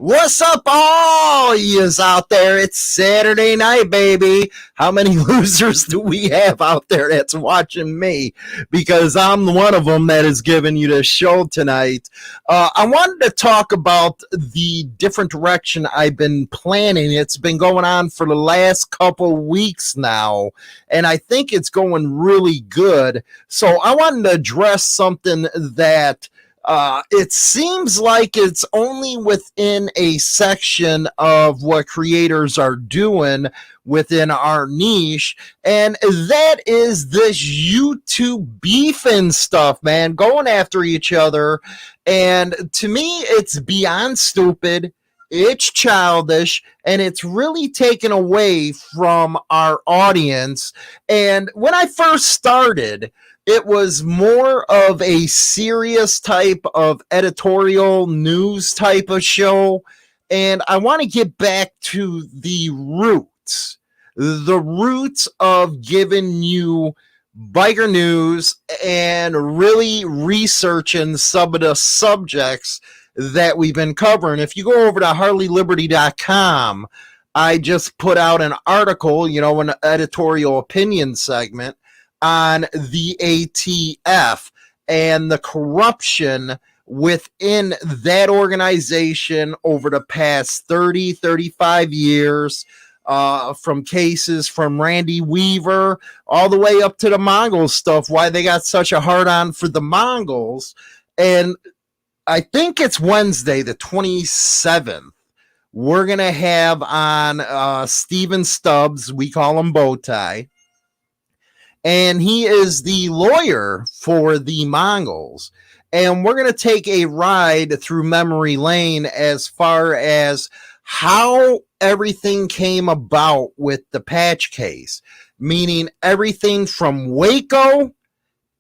What's up, all yous out there? It's Saturday night, baby. How many losers do we have out there that's watching me? Because I'm one of them that is giving you the show tonight. I wanted to talk about the different direction I've been planning. It's been going on for the last couple weeks now, and I think it's going really good. So I wanted to address something that it seems like it's only within a section of what creators are doing within our niche, and that is this YouTube beefing stuff, man, going after each other. And to me, it's beyond stupid. It's childish, and it's really taken away from our audience. And when I first started, it was more of a serious type of editorial news type of show. And I want to get back to the roots of giving you biker news and really researching some of the subjects that we've been covering. If you go over to HarleyLiberty.com, I just put out an article, an editorial opinion segment on the ATF and the corruption within that organization over the past 35 years, from cases from Randy Weaver all the way up to the Mongols stuff, why they got such a hard on for the Mongols. And I think it's Wednesday, the 27th. We're going to have on Steven Stubbs. We call him Bowtie. And he is the lawyer for the Mongols. And we're going to take a ride through memory lane as far as how everything came about with the Patch case, meaning everything from Waco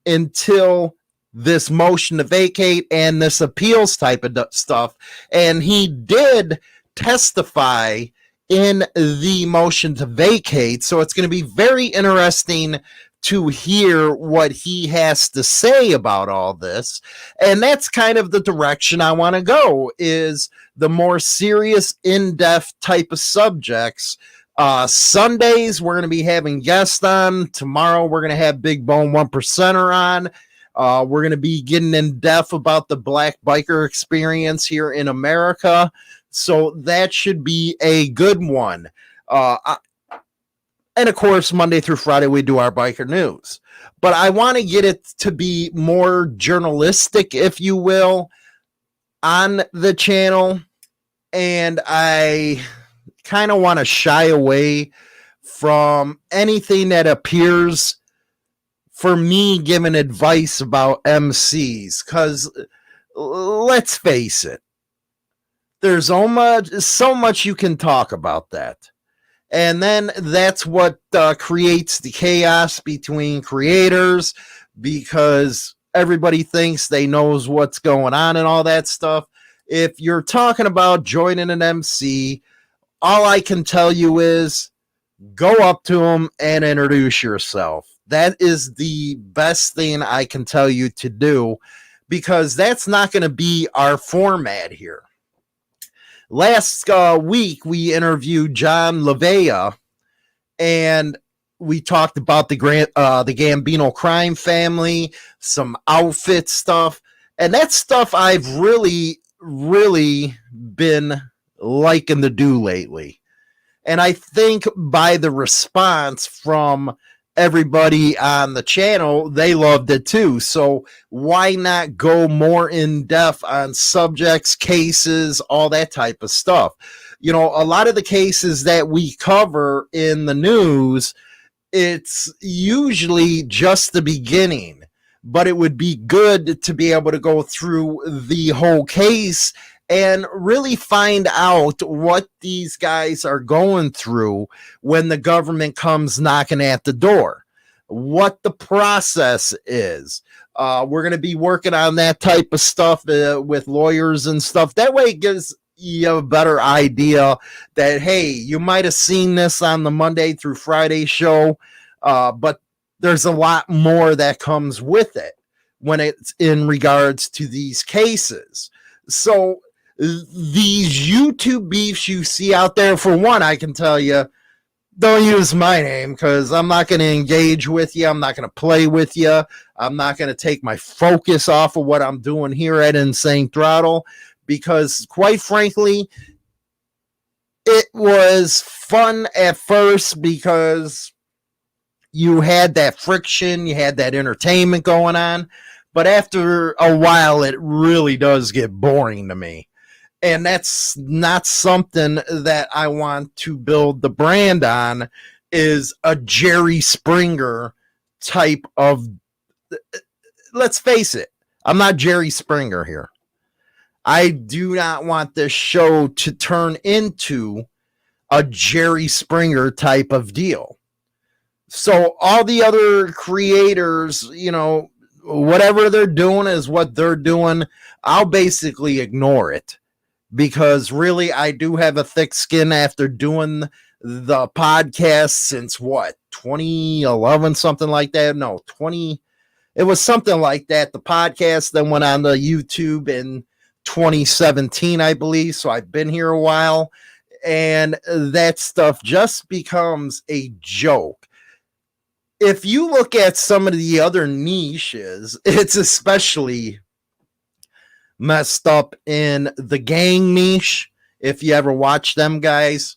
until this motion to vacate and this appeals type of stuff. And he did testify in the motion to vacate. So it's going to be very interesting to hear what he has to say about all this. And that's kind of the direction I want to go, is the more serious, in-depth type of subjects. Sundays, we're going to be having guests on. Tomorrow, we're going to have Big Bone 1%er on. We're going to be getting in depth about the Black biker experience here in America. So that should be a good one. And of course, Monday through Friday, we do our biker news. But I want to get it to be more journalistic, if you will, on the channel. And I kind of want to shy away from anything that appears for me giving advice about MCs. Because let's face it, there's so much you can talk about that. And then that's what creates the chaos between creators, because everybody thinks they knows what's going on and all that stuff. If you're talking about joining an MC, all I can tell you is go up to them and introduce yourself. That is the best thing I can tell you to do, because that's not going to be our format here. Last week, we interviewed John LaVeya, and we talked about the Gambino crime family, some outfit stuff, and that stuff I've really, really been liking to do lately. And I think by the response from everybody on the channel, they loved it too. So why not go more in depth on subjects, cases, all that type of stuff? A lot of the cases that we cover in the news, it's usually just the beginning, but it would be good to be able to go through the whole case and really find out what these guys are going through when the government comes knocking at the door, what the process is. We're going to be working on that type of stuff with lawyers and stuff. That way it gives you a better idea that, hey, you might have seen this on the Monday through Friday show, but there's a lot more that comes with it when it's in regards to these cases. So These YouTube beefs you see out there, for one, I can tell you, don't use my name because I'm not going to engage with you. I'm not going to play with you. I'm not going to take my focus off of what I'm doing here at Insane Throttle because, quite frankly, it was fun at first because you had that friction, you had that entertainment going on. But after a while, it really does get boring to me. And that's not something that I want to build the brand on, is a Jerry Springer type of, let's face it, I'm not Jerry Springer here. I do not want this show to turn into a Jerry Springer type of deal. So all the other creators, you know, whatever they're doing is what they're doing. I'll basically ignore it. Because really, I do have a thick skin after doing the podcast since what, 2011, something like that. No, it was something like that. The podcast then went on the YouTube in 2017, I believe. So I've been here a while, and that stuff just becomes a joke. If you look at some of the other niches, it's especially messed up in the gang niche. If you ever watch them guys,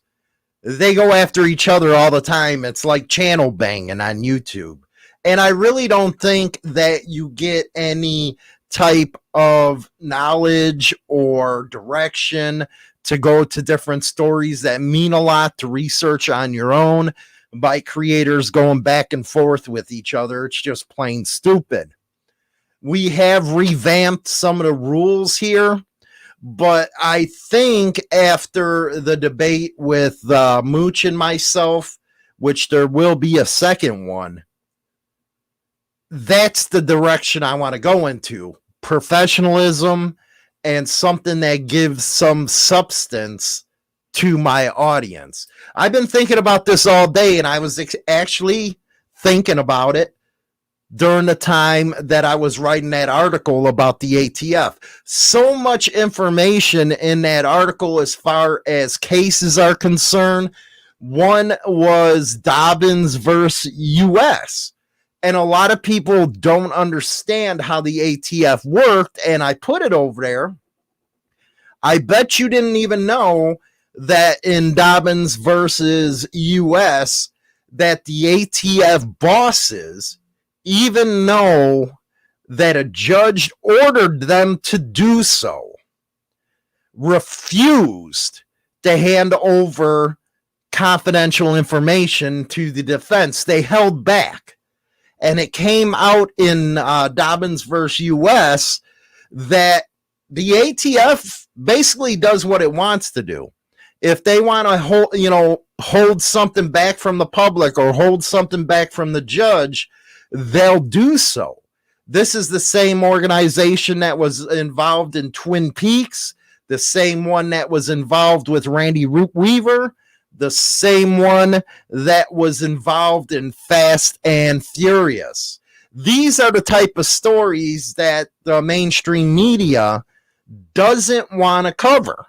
they go after each other all the time. It's like channel banging on YouTube. And I really don't think that you get any type of knowledge or direction to go to different stories that mean a lot to research on your own by creators going back and forth with each other. It's just plain stupid. We have revamped some of the rules here, but I think after the debate with Mooch and myself, which there will be a second one, that's the direction I want to go into. Professionalism and something that gives some substance to my audience. I've been thinking about this all day, and I was actually thinking about it during the time that I was writing that article about the ATF. So much information in that article as far as cases are concerned. One was Dobbins versus US. And a lot of people don't understand how the ATF worked. And I put it over there. I bet you didn't even know that in Dobbins versus US, that the ATF bosses even know that a judge ordered them to do so, refused to hand over confidential information to the defense. They held back. And it came out in Dobbins versus US that the ATF basically does what it wants to do. If they want to hold something back from the public or hold something back from the judge, they'll do so. This is the same organization that was involved in Twin Peaks, the same one that was involved with Randy Weaver, the same one that was involved in Fast and Furious. These are the type of stories that the mainstream media doesn't want to cover.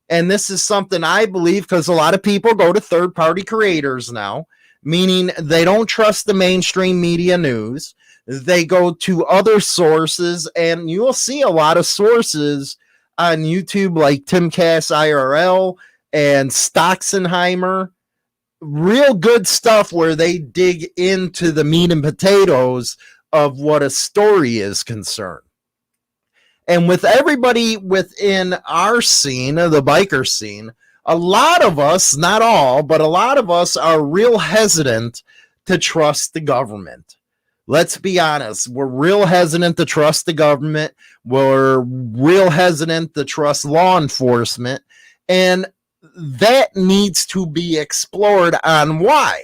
And this is something I believe, because a lot of people go to third-party creators now, meaning they don't trust the mainstream media news. They go to other sources, and you will see a lot of sources on YouTube like Timcast IRL and Stocksenheimer. Real good stuff where they dig into the meat and potatoes of what a story is concerned. And with everybody within our scene, the biker scene, a lot of us, not all, but a lot of us are real hesitant to trust the government. Let's be honest. We're real hesitant to trust the government. We're real hesitant to trust law enforcement. And that needs to be explored on why.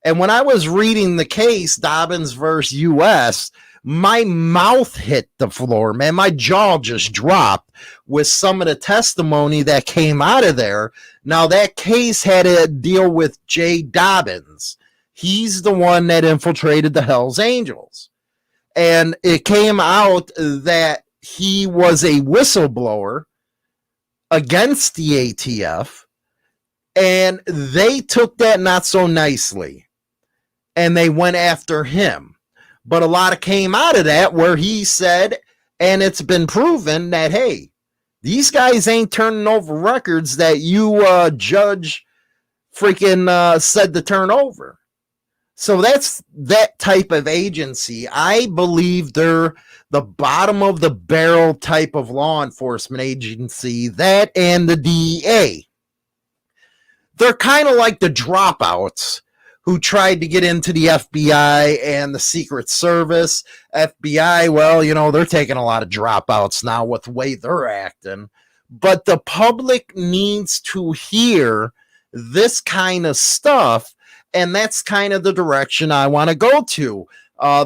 And when I was reading the case, Dobbins versus US, my mouth hit the floor, man. My jaw just dropped with some of the testimony that came out of there. Now, that case had to deal with Jay Dobbins. He's the one that infiltrated the Hells Angels. And it came out that he was a whistleblower against the ATF, and they took that not so nicely, and they went after him. But a lot of came out of that where he said, and it's been proven that, hey, these guys ain't turning over records that you judge freaking said to turn over. So that's that type of agency. I believe they're the bottom of the barrel type of law enforcement agency, that and the DEA. They're kind of like the dropouts who tried to get into the FBI and the Secret Service. FBI, well, you know, they're taking a lot of dropouts now with the way they're acting. But the public needs to hear this kind of stuff, and that's kind of the direction I want to go to.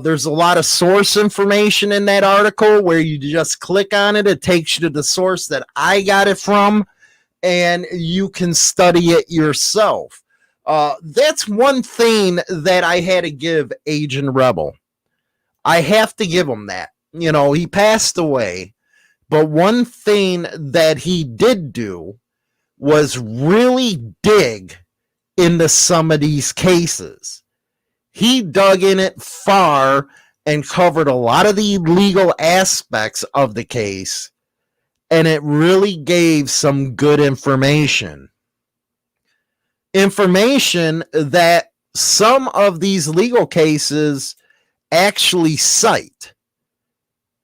There's a lot of source information in that article where you just click on it. It takes you to the source that I got it from, and you can study it yourself. That's one thing that I had to give Agent Rebel. I have to give him that. You know, he passed away, but one thing that he did do was really dig into some of these cases. He dug in it far and covered a lot of the legal aspects of the case, and it really gave some good information. Information that some of these legal cases actually cite.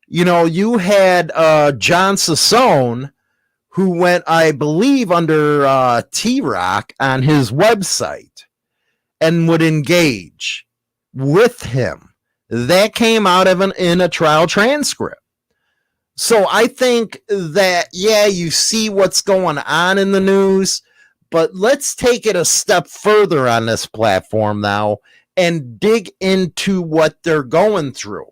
You know, you had John Sassone, who went, I believe, under T-Rock on his website and would engage with him. That came out of in a trial transcript. So I think that, yeah, you see what's going on in the news, but let's take it a step further on this platform now and dig into what they're going through.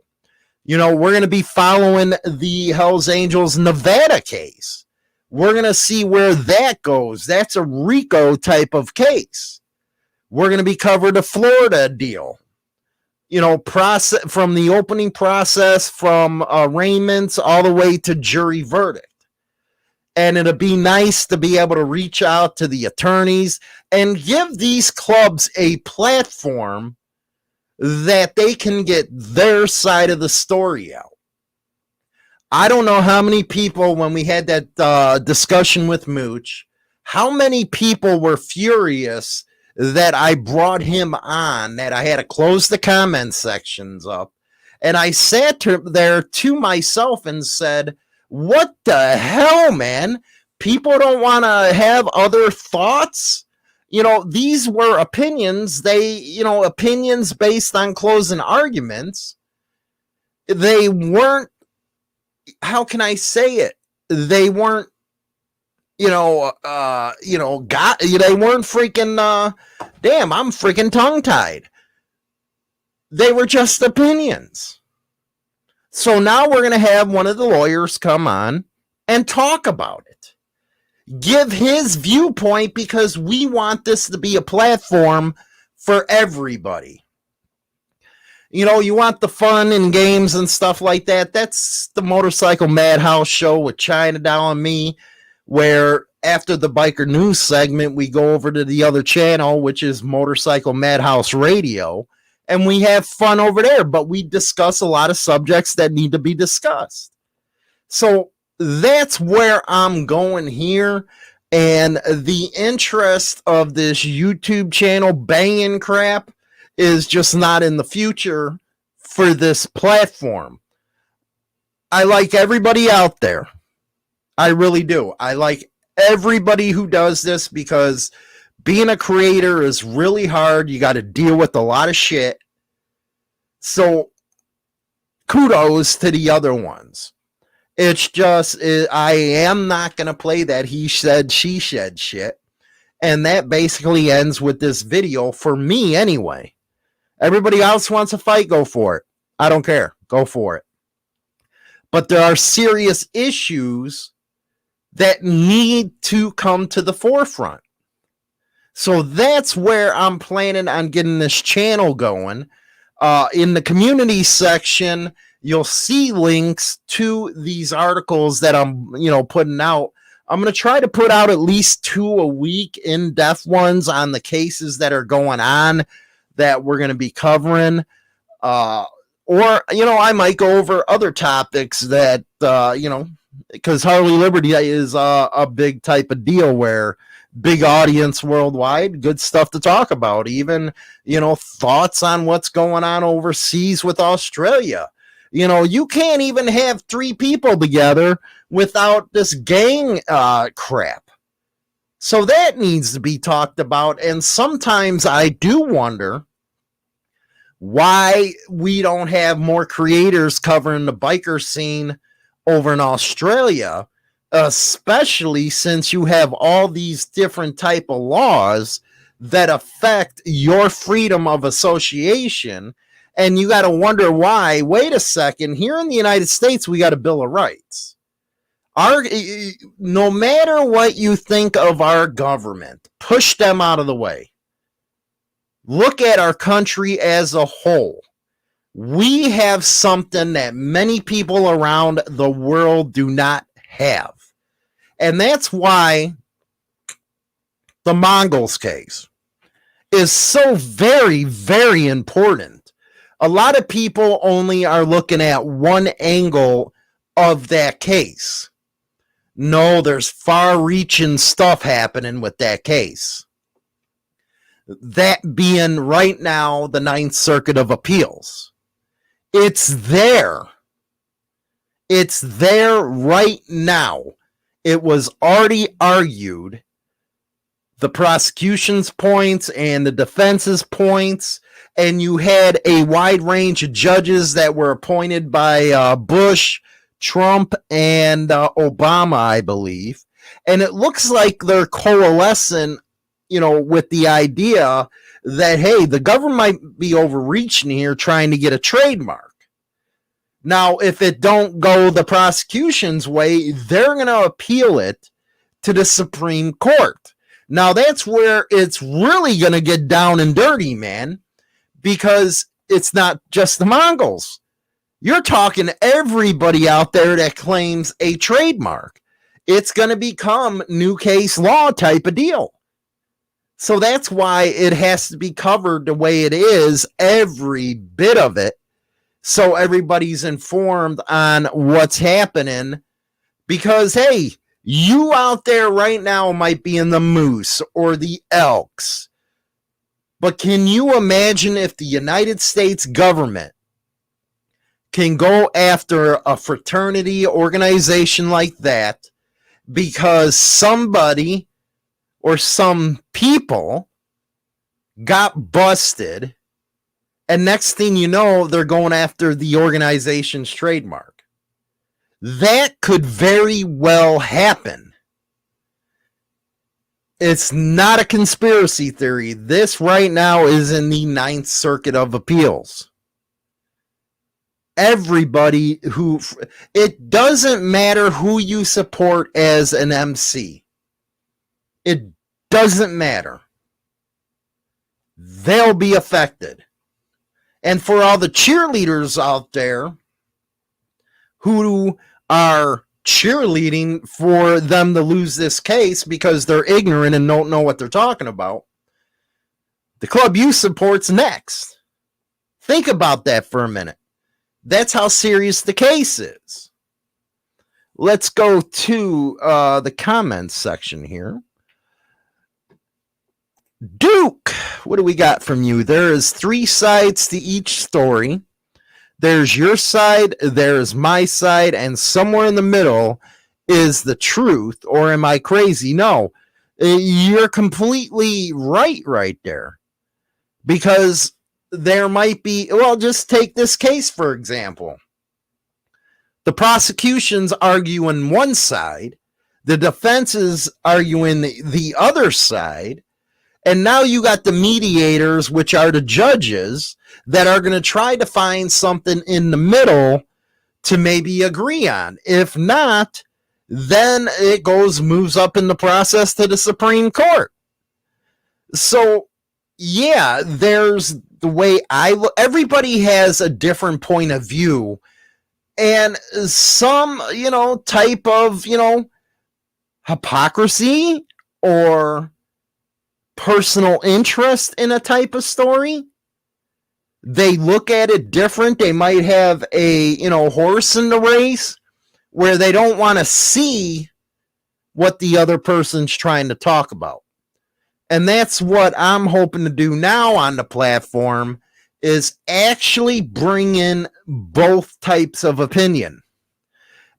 You know, we're going to be following the Hells Angels Nevada case. We're going to see where that goes. That's a RICO type of case. We're going to be covering the Florida deal. You know, process from the opening process, from arraignments all the way to jury verdict. And it'd be nice to be able to reach out to the attorneys and give these clubs a platform that they can get their side of the story out. I don't know how many people, when we had that discussion with Mooch, how many people were furious that I brought him on, that I had to close the comment sections up. And I sat there to myself and said, what the hell, man? People don't want to have other thoughts? You know, these were opinions. Opinions based on closing arguments. They weren't, how can I say it? They weren't, they weren't freaking, damn, I'm freaking tongue-tied. They were just opinions. So now we're going to have one of the lawyers come on and talk about it. Give his viewpoint, because we want this to be a platform for everybody. You know, you want the fun and games and stuff like that. That's the Motorcycle Madhouse show with China Doll and me, where after the Biker News segment, we go over to the other channel, which is Motorcycle Madhouse Radio, and we have fun over there, but we discuss a lot of subjects that need to be discussed. So that's where I'm going here. And the interest of this YouTube channel banging crap is just not in the future for this platform. I like everybody out there. I really do. I like everybody who does this, because being a creator is really hard. You got to deal with a lot of shit. So kudos to the other ones. It's just, I am not going to play that he said, she said shit. And that basically ends with this video for me anyway. Everybody else wants a fight, go for it. I don't care. Go for it. But there are serious issues that need to come to the forefront. So that's where I'm planning on getting this channel going. In the community section, you'll see links to these articles that I'm, putting out I'm going to try to put out at least 2 a week, in-depth ones on the cases that are going on that we're going to be covering. Or, I might go over other topics that, because Harley Liberty is a big type of deal where big audience worldwide, good stuff to talk about. Even, thoughts on what's going on overseas with Australia. You can't even have 3 people together without this gang crap. So that needs to be talked about. And sometimes I do wonder why we don't have more creators covering the biker scene over in Australia, especially since you have all these different type of laws that affect your freedom of association. And you got to wonder why. Wait a second. Here in the United States, we got a Bill of Rights. No matter what you think of our government, push them out of the way. Look at our country as a whole. We have something that many people around the world do not have. And that's why the Mongols case is so very, very important. A lot of people only are looking at one angle of that case. No, there's far-reaching stuff happening with that case. That being right now the Ninth Circuit of Appeals. It's there. It's there right now. It was already argued. The prosecution's points and the defense's points, and you had a wide range of judges that were appointed by Bush, Trump, and Obama, I believe. And it looks like they're coalescing, with the idea that, hey, the government might be overreaching here trying to get a trademark. Now, if it don't go the prosecution's way, they're going to appeal it to the Supreme Court. Now, that's where it's really going to get down and dirty, man, because it's not just the Mongols. You're talking everybody out there that claims a trademark. It's going to become new case law type of deal. So that's why it has to be covered the way it is, every bit of it, so everybody's informed on what's happening. Because, hey, you out there right now might be in the moose or the elks. But can you imagine if the United States government can go after a fraternity organization like that because somebody or some people got busted, and next thing you know, they're going after the organization's trademark? That could very well happen. It's not a conspiracy theory. This right now is in the Ninth Circuit of Appeals. Everybody it doesn't matter who you support as an MC. It doesn't matter. They'll be affected. And for all the cheerleaders out there who are cheerleading for them to lose this case because they're ignorant and don't know what they're talking about, the club you support's next. Think about that for a minute. That's how serious the case is. Let's go to the comments section here. Duke, what do we got from you? There is 3 sides to each story. There's your side, there's my side, and somewhere in the middle is the truth. Or am I crazy? No, you're completely right there. Because there might be, just take this case, for example. The prosecution's arguing one side, the defense is arguing the other side, and now you got the mediators, which are the judges, that are going to try to find something in the middle to maybe agree on. If not, then it moves up in the process to the Supreme Court. So, yeah, there's the way I look. Everybody has a different point of view, and some, type of, hypocrisy or personal interest in a type of story. They look at it different. They might have a, horse in the race where they don't want to see what the other person's trying to talk about. And that's what I'm hoping to do now on the platform, is actually bring in both types of opinion.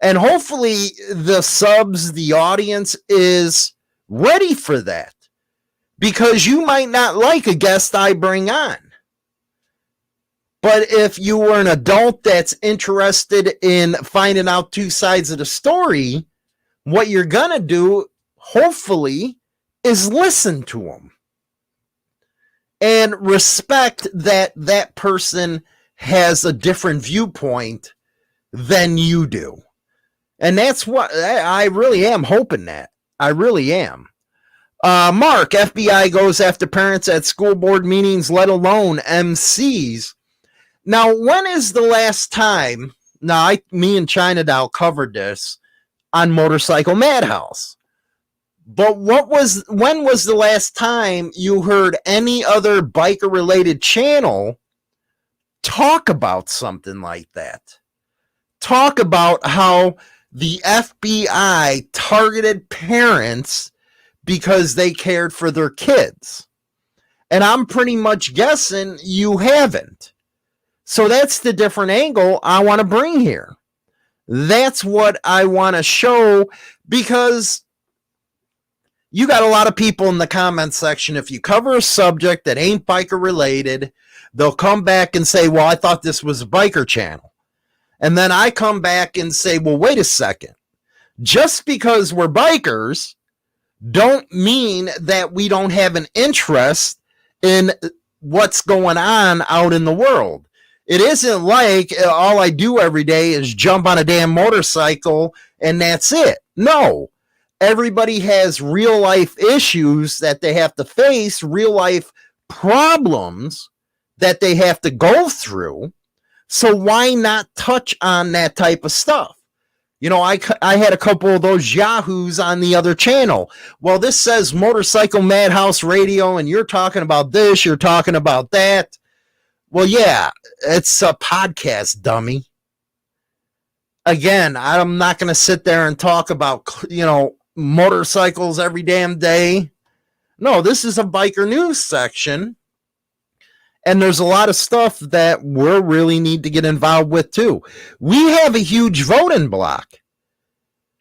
And hopefully the subs, the audience is ready for that, because you might not like a guest I bring on. But if you were an adult that's interested in finding out two sides of the story, what you're going to do, hopefully, is listen to them and respect that that person has a different viewpoint than you do. And that's what I really am hoping that. I really am. Mark, FBI goes after parents at school board meetings, let alone MCs. Now, when is the last time? Now, me and China Doll covered this on Motorcycle Madhouse. But when was the last time you heard any other biker-related channel talk about something like that? Talk about how the FBI targeted parents because they cared for their kids. And I'm pretty much guessing you haven't. So that's the different angle I want to bring here. That's what I want to show, because you got a lot of people in the comment section, if you cover a subject that ain't biker related, they'll come back and say, well, I thought this was a biker channel. And then I come back and say, well, wait a second. Just because we're bikers don't mean that we don't have an interest in what's going on out in the world. It isn't like all I do every day is jump on a damn motorcycle and that's it. No, everybody has real life issues that they have to face, real life problems that they have to go through. So why not touch on that type of stuff? I had a couple of those yahoos on the other channel. Well, this says Motorcycle Madhouse Radio, and you're talking about this, you're talking about that. Well, yeah, it's a podcast, dummy. Again, I'm not going to sit there and talk about, motorcycles every damn day. No, this is a biker news section. And there's a lot of stuff that we really need to get involved with too. We have a huge voting block.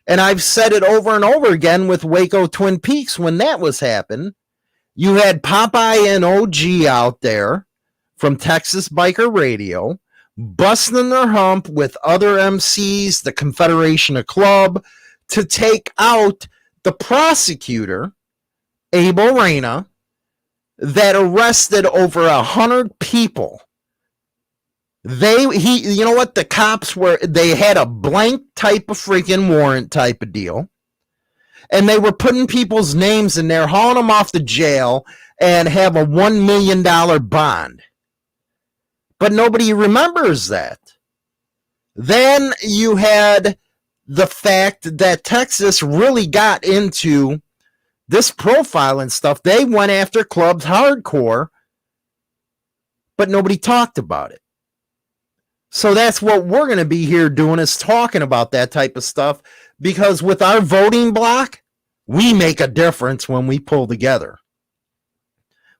And I've said it over and over again with Waco Twin Peaks when that was happening. You had Popeye and OG out there from Texas Biker Radio, busting their hump with other MCs, the Confederation of Club, to take out the prosecutor, Abel Reyna, that arrested over 100 people. The cops they had a blank type of freaking warrant type of deal. And they were putting people's names in there, hauling them off to jail, and have a $1 million bond. But nobody remembers that. Then you had the fact that Texas really got into this profiling stuff. They went after clubs hardcore, but nobody talked about it. So that's what we're going to be here doing, is talking about that type of stuff, because with our voting block, we make a difference when we pull together.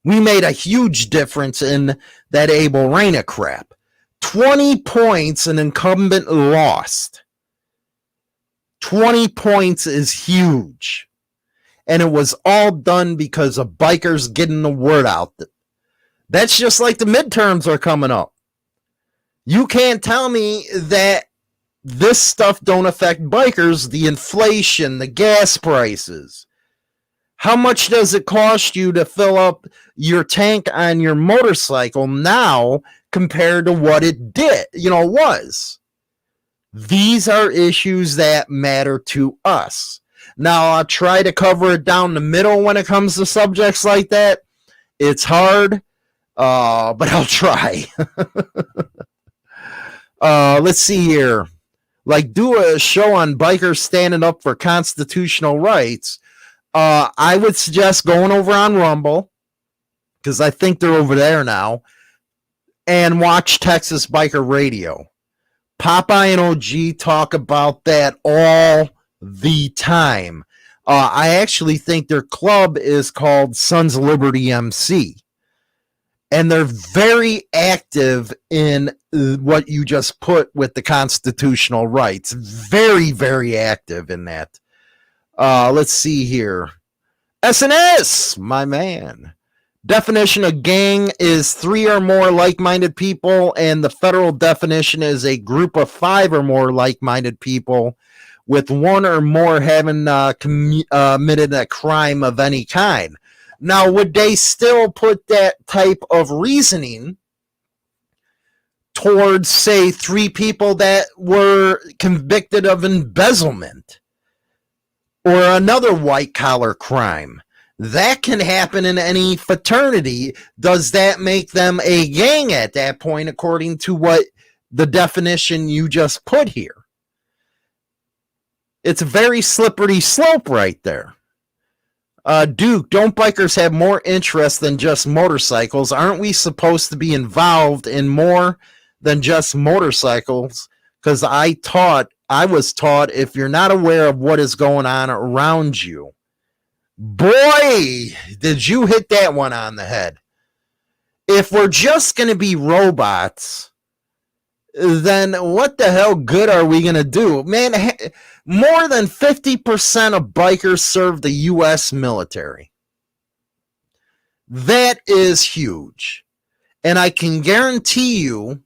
We made a huge difference in that Abel Reyna crap. 20 points an incumbent lost. 20 points is huge. And it was all done because of bikers getting the word out. That's just like the midterms are coming up. You can't tell me that this stuff don't affect bikers, the inflation, the gas prices. How much does it cost you to fill up your tank on your motorcycle now compared to what it was? These are issues that matter to us. Now, I'll try to cover it down the middle when it comes to subjects like that. It's hard, but I'll try. Let's see here. Like, do a show on bikers standing up for constitutional rights. I would suggest going over on Rumble, because I think they're over there now, and watch Texas Biker Radio. Popeye and OG talk about that all the time. I actually think their club is called Sons of Liberty MC. And they're very active in what you just put with the constitutional rights. Very, very active in that. Let's see here. SNS, my man. Definition of gang is 3 or more like-minded people, and the federal definition is a group of 5 or more like-minded people, with 1 or more having committed a crime of any kind. Now, would they still put that type of reasoning towards, say, 3 people that were convicted of embezzlement or another white-collar crime? That can happen in any fraternity. Does that make them a gang at that point, according to what the definition you just put here? It's a very slippery slope right there. Duke, don't bikers have more interest than just motorcycles? Aren't we supposed to be involved in more than just motorcycles? Because I was taught if you're not aware of what is going on around you. Boy, did you hit that one on the head. If we're just going to be robots, then what the hell good are we going to do? Man, more than 50% of bikers serve the U.S. military. That is huge. And I can guarantee you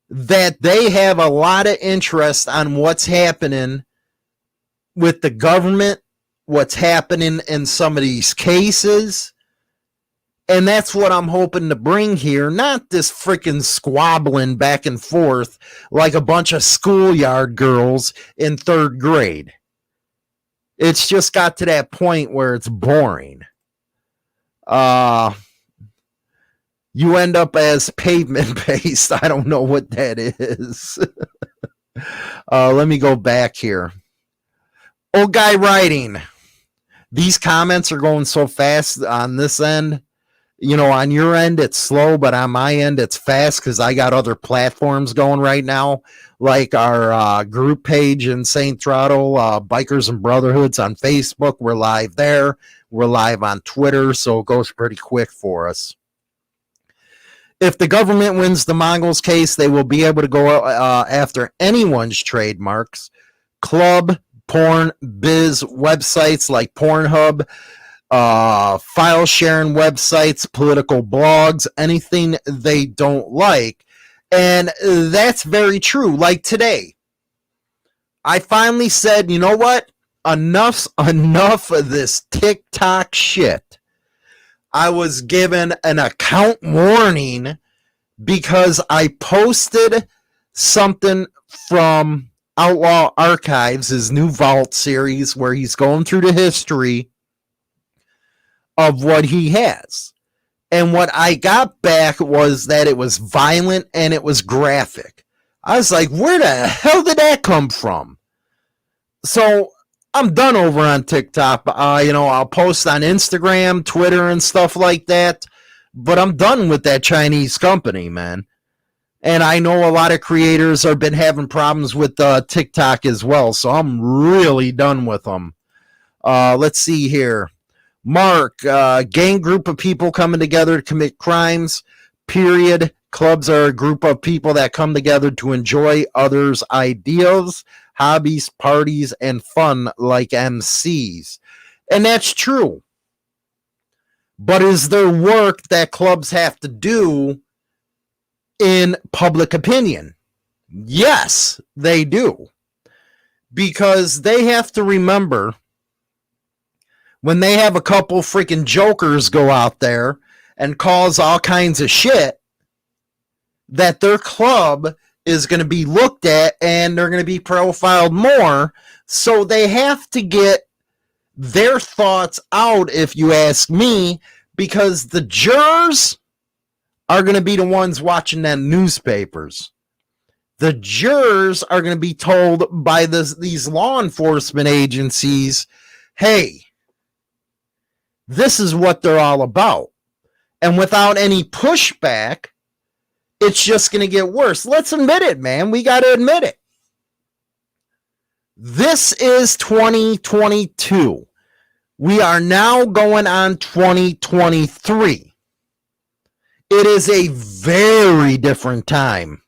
that they have a lot of interest on what's happening with the government, what's happening in some of these cases. And that's what I'm hoping to bring here. Not this freaking squabbling back and forth like a bunch of schoolyard girls in 3rd grade. It's just got to that point where it's boring. You end up as pavement based. I don't know what that is. Let me go back here. Old guy writing. These comments are going so fast on this end. You know, on your end, it's slow, but on my end, it's fast because I got other platforms going right now, like our group page in St. Throttle, Bikers and Brotherhoods on Facebook. We're live there. We're live on Twitter, so it goes pretty quick for us. If the government wins the Mongols case, they will be able to go after anyone's trademarks. Club, porn, biz websites like Pornhub, file sharing websites, political blogs, anything they don't like. And that's very true. Like today, I finally said, you know what? Enough of this TikTok shit. I was given an account warning because I posted something from Outlaw Archives, his new Vault series, where he's going through the history of what he has. And what I got back was that it was violent and it was graphic. I was like, where the hell did that come from? So I'm done over on TikTok. I'll post on Instagram, Twitter, and stuff like that. But I'm done with that Chinese company, man. And I know a lot of creators have been having problems with TikTok as well. So I'm really done with them. Let's see here. Mark, gang group of people coming together to commit crimes, period. Clubs are a group of people that come together to enjoy others' ideals, hobbies, parties, and fun like MCs. And that's true. But is there work that clubs have to do in public opinion? Yes, they do. Because they have to remember when they have a couple freaking jokers go out there and cause all kinds of shit, that their club is going to be looked at and they're going to be profiled more. So they have to get their thoughts out, if you ask me, because the jurors are going to be the ones watching them newspapers. The jurors are going to be told by these law enforcement agencies, hey, this is what they're all about. And without any pushback, it's just going to get worse. Let's admit it, man. We got to admit it. This is 2022. We are now going on 2023. It is a very different time.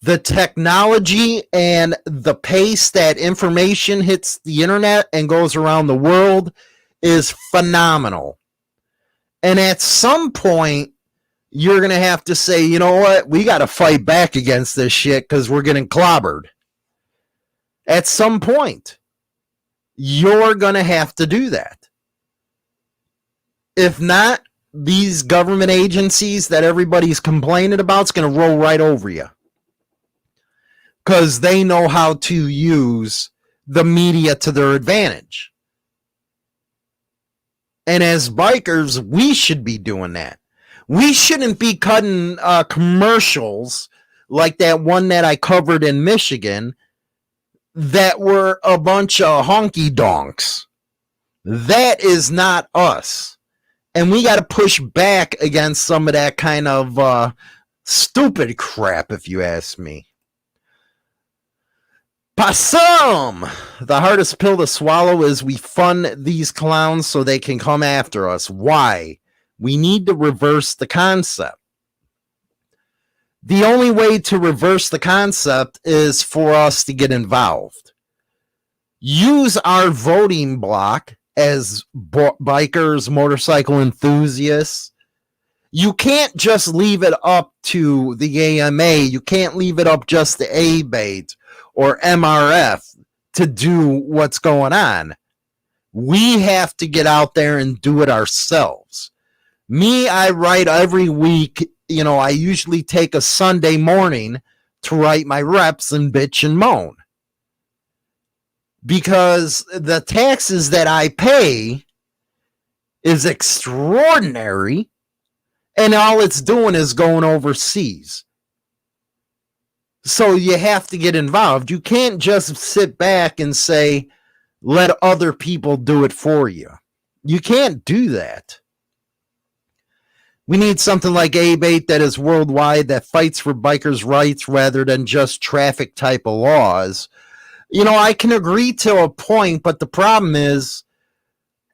The technology and the pace that information hits the internet and goes around the world is phenomenal. And at some point, you're going to have to say, you know what? We got to fight back against this shit because we're getting clobbered. At some point, you're going to have to do that. If not, these government agencies that everybody's complaining about is going to roll right over you. Because they know how to use the media to their advantage. And as bikers, we should be doing that. We shouldn't be cutting commercials like that one that I covered in Michigan that were a bunch of honky donks. That is not us. And we got to push back against some of that kind of stupid crap, if you ask me. Possum! The hardest pill to swallow is we fund these clowns so they can come after us. Why? We need to reverse the concept. The only way to reverse the concept is for us to get involved. Use our voting block as bikers, motorcycle enthusiasts. You can't just leave it up to the AMA. You can't leave it up just to ABATE or MRF to do what's going on. We have to get out there and do it ourselves. Me, I write every week. You know, I usually take a Sunday morning to write my reps and bitch and moan. Because the taxes that I pay is extraordinary, and all it's doing is going overseas. So you have to get involved. You can't just sit back and say, let other people do it for you. You can't do that. We need something like ABATE that is worldwide, that fights for bikers' rights rather than just traffic type of laws. You know, I can agree to a point, but the problem is,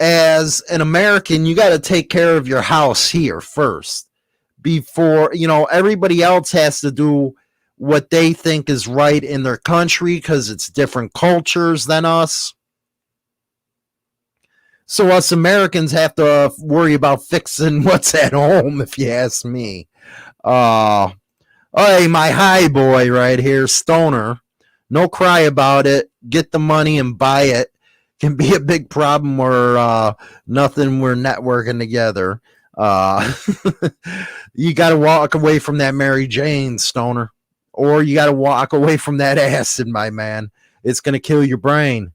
as an American, you got to take care of your house here first before, you know, everybody else has to do what they think is right in their country because it's different cultures than us. So us Americans have to worry about fixing what's at home, if you ask me. Hey, my high boy right here, Stoner. No cry about it. Get the money and buy it. Can be a big problem or nothing. We're networking together. You got to walk away from that Mary Jane, Stoner. Or you got to walk away from that acid, my man. It's going to kill your brain.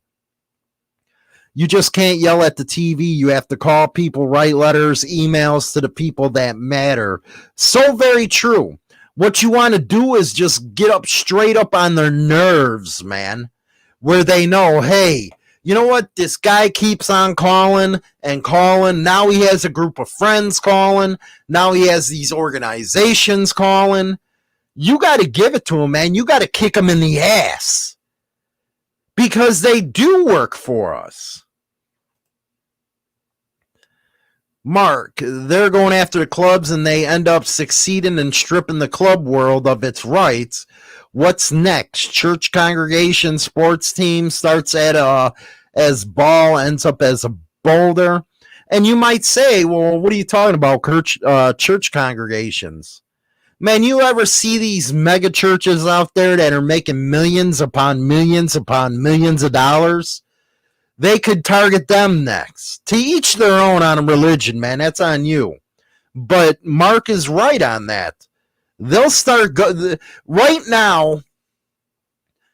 You just can't yell at the TV. You have to call people, write letters, emails to the people that matter. So very true. What you want to do is just get up straight up on their nerves, man, where they know, hey, you know what? This guy keeps on calling and calling. Now he has a group of friends calling. Now he has these organizations calling. You got to give it to him, man. You got to kick him in the ass. Because they do work for us. Mark, they're going after the clubs and they end up succeeding in stripping the club world of its rights. What's next? Church congregation, sports team starts at as ball, ends up as a boulder. And you might say, well, what are you talking about, church congregations? Man, you ever see these mega churches out there that are making millions upon millions upon millions of dollars? They could target them next. To each their own on a religion, man. That's on you. But Mark is right on that. They'll start right now.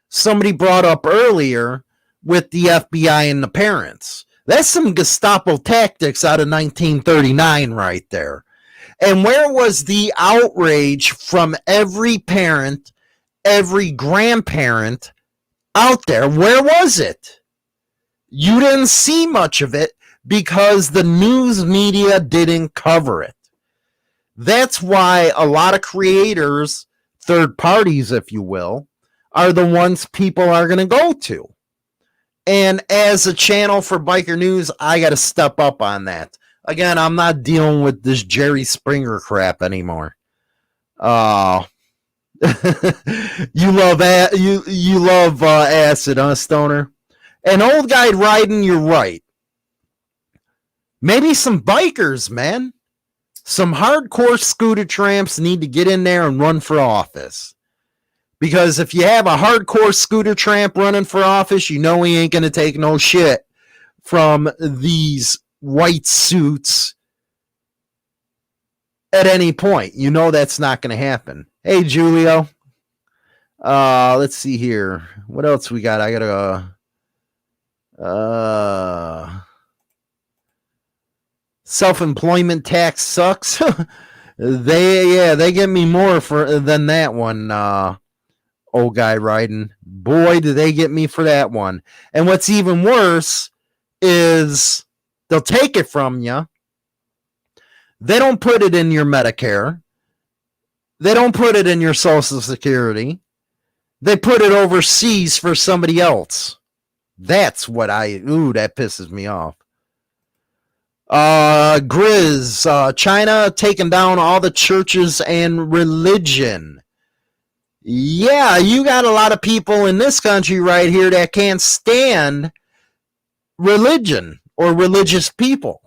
Somebody brought up earlier with the FBI and the parents. That's some Gestapo tactics out of 1939 right there. And where was the outrage from every parent every grandparent out there. Where was it? You didn't see much of it because the news media didn't cover it. That's why a lot of creators, third parties, if you will, are the ones people are going to go to. And as a channel for Biker News, I got to step up on that. Again, I'm not dealing with this Jerry Springer crap anymore. You love acid, huh, Stoner? And Old Guy Riding, you're right. Maybe some bikers, man. Some hardcore scooter tramps need to get in there and run for office. Because if you have a hardcore scooter tramp running for office, you know he ain't going to take no shit from these white suits at any point. You know that's not going to happen. Hey, Julio. Let's see here. What else we got? I got to... self-employment tax sucks. They get me more than that one. Old Guy Riding. Boy, do they get me for that one. And what's even worse is they'll take it from you. They don't put it in your Medicare. They don't put it in your Social Security. They put it overseas for somebody else. That's what that pisses me off. Grizz, China taking down all the churches and religion. Yeah, you got a lot of people in this country right here that can't stand religion or religious people.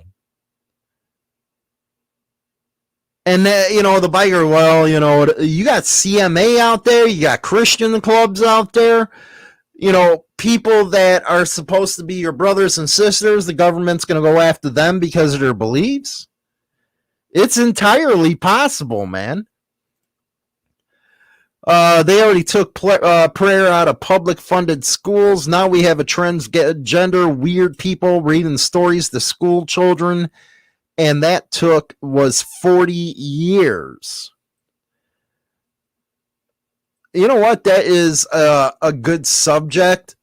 And, the biker, well, you got CMA out there, you got Christian clubs out there, people that are supposed to be your brothers and sisters, the government's going to go after them because of their beliefs. It's entirely possible, man. They already took prayer out of public funded schools. Now we have a transgender weird people reading stories to school children. And that was 40 years. You know what? That is a good subject.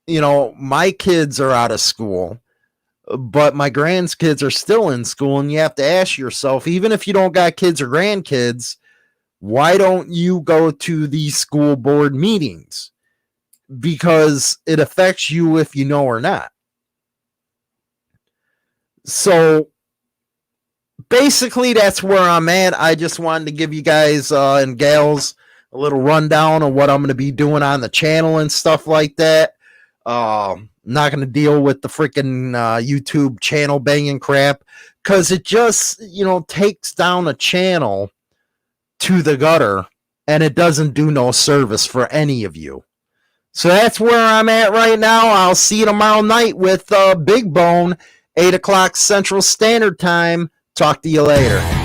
My kids are out of school, but my grandkids are still in school. And you have to ask yourself, even if you don't got kids or grandkids, why don't you go to these school board meetings? Because it affects you if you know or not. So basically, that's where I'm at. I just wanted to give you guys and gals a little rundown of what I'm going to be doing on the channel and stuff like that. Not going to deal with the freaking YouTube channel banging crap because it just, takes down a channel to the gutter and it doesn't do no service for any of you. So that's where I'm at right now. I'll see you tomorrow night with Big Bone, 8 o'clock Central Standard Time. Talk to you later.